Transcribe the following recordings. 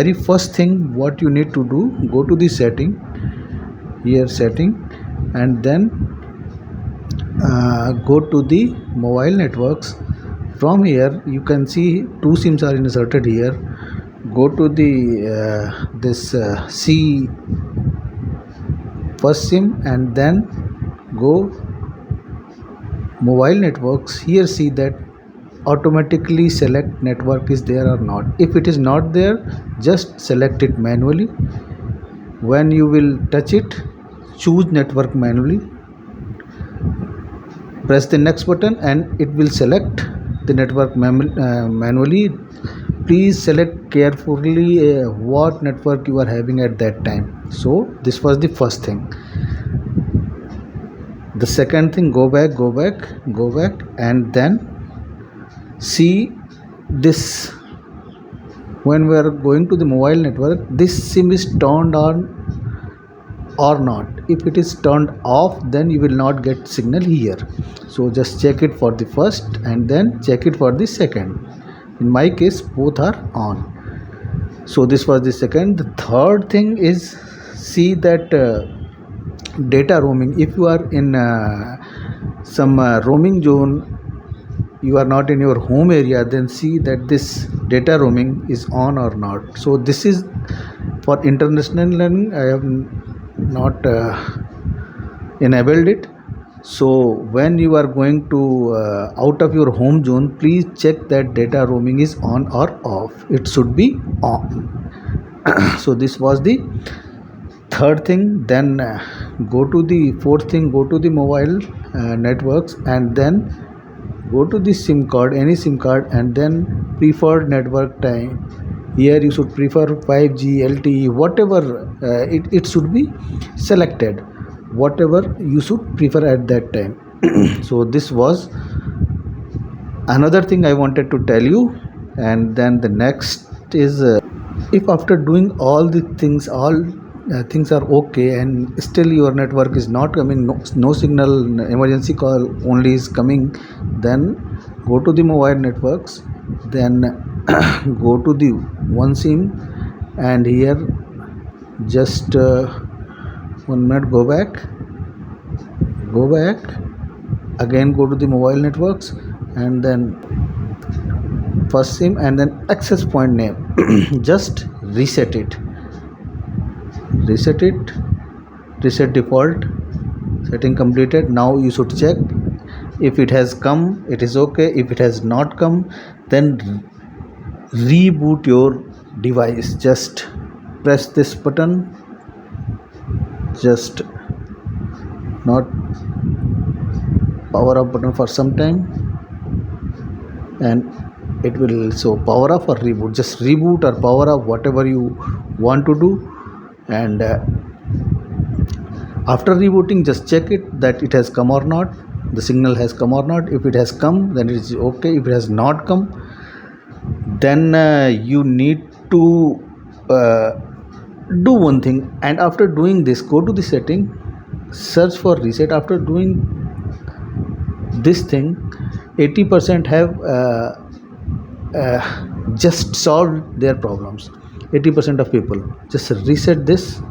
Very first thing what you need to do, go to the setting, here setting, and then go to the mobile networks. From here you can see two sims are inserted here. Go to the this C first sim, and then go mobile networks. Here see that automatically select network is there or not. If it is not there, just select it manually. When you will touch it, choose network manually, press the next button, and it will select the network manually. Please select carefully what network you are having at that time. So this was the first thing. The second thing, go back, and then see this. When we are going to the mobile network, this sim is turned on or not. If it is turned off, then you will not get signal here. So just check it for the first and then check it for the second. In my case, both are on. So this was the second. The third thing is, see that data roaming. If you are in some roaming zone, you are not in your home area, then see that this data roaming is on or not. So this is for international learning. I have not enabled it. So when you are going to out of your home zone, please check that data roaming is on or off. It should be on. So this was the third thing. Then go to the fourth thing, go to the mobile networks, and then go to the sim card, any sim card, and then preferred network time. Here you should prefer 5G, LTE, whatever it should be selected, whatever you should prefer at that time. So this was another thing I wanted to tell you. And then the next is, if after doing all the things, all things are okay, and still your network is not coming, no signal, emergency call only is coming, then go to the mobile networks, then go to the one sim, and here just 1 minute, go back, again go to the mobile networks, and then first sim, and then access point name. Just reset it, reset default setting completed. Now you should check if it has come, it is okay. If it has not come, then reboot your device. Just press this button, just not power up button for some time, and it will show power off or reboot. Just reboot or power up, whatever you want to do. And after rebooting, just check it that it has come or not, the signal has come or not. If it has come, then it is okay. If it has not come, then you need to do one thing. And after doing this, go to the setting, search for reset. After doing this thing, 80% have just solved their problems. 80% of people just reset this.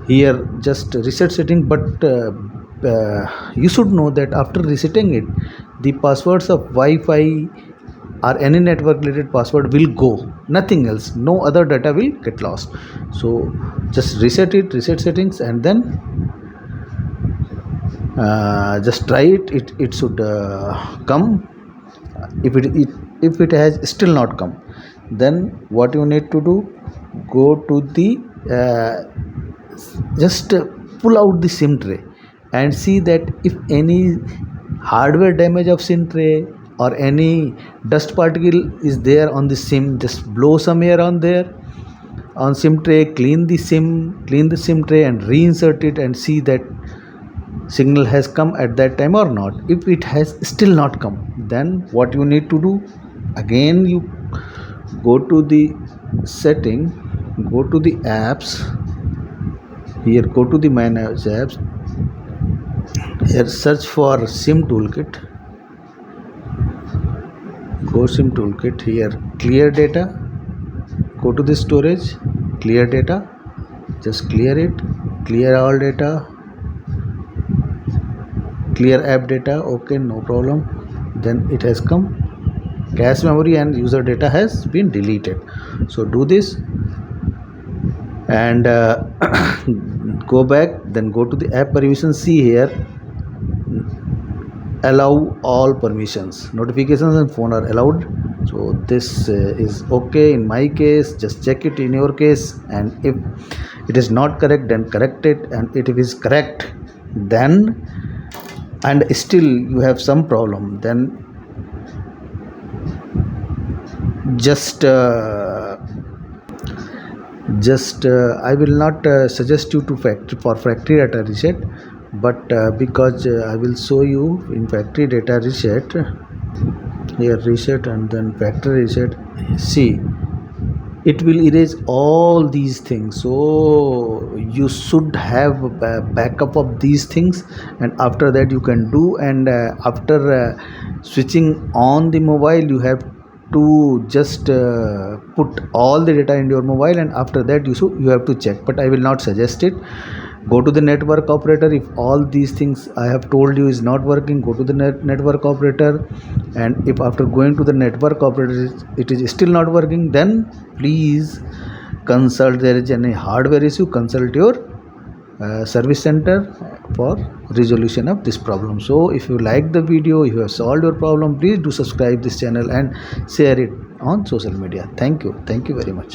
Here just reset setting, but you should know that after resetting it, the passwords of Wi-Fi or any network related password will go, nothing else, no other data will get lost. So just reset it, reset settings, and then just try it. It should come. If it has still not come, then what you need to do, go to the just pull out the SIM tray and see that if any hardware damage of SIM tray or any dust particle is there on the SIM, just blow some air on there on SIM tray, clean the SIM tray and reinsert it, and see that signal has come at that time or not. If it has still not come, then what you need to do, again you go to the setting, go to the apps. Here go to the manage apps. Here search for SIM toolkit. Go SIM toolkit. Here clear data. go to the storage, clear data, just clear it, clear all data, clear app data, okay, no problem. Then it has come, cache memory and user data has been deleted. So do this and go back, then go to the app permissions. See here, allow all permissions, notifications and phone are allowed. So this is okay in my case. Just check it in your case, and if it is not correct, then correct it, and if it is correct, then and still you have some problem, then just I will not suggest you to factory data reset, but because I will show you in factory data reset, here reset and then factory reset. See, it will erase all these things, so you should have a backup of these things, and after that you can do. And after switching on the mobile, you have to just put all the data in your mobile, and after that you have to check, but I will not suggest it. Go to the network operator. If all these things I have told you is not working, go to the network operator, and if after going to the network operator it is still not working, then please consult. There is any hardware issue, consult your service center for resolution of this problem. So if you like the video, if you have solved your problem, please do subscribe this channel and share it on social media. Thank you very much.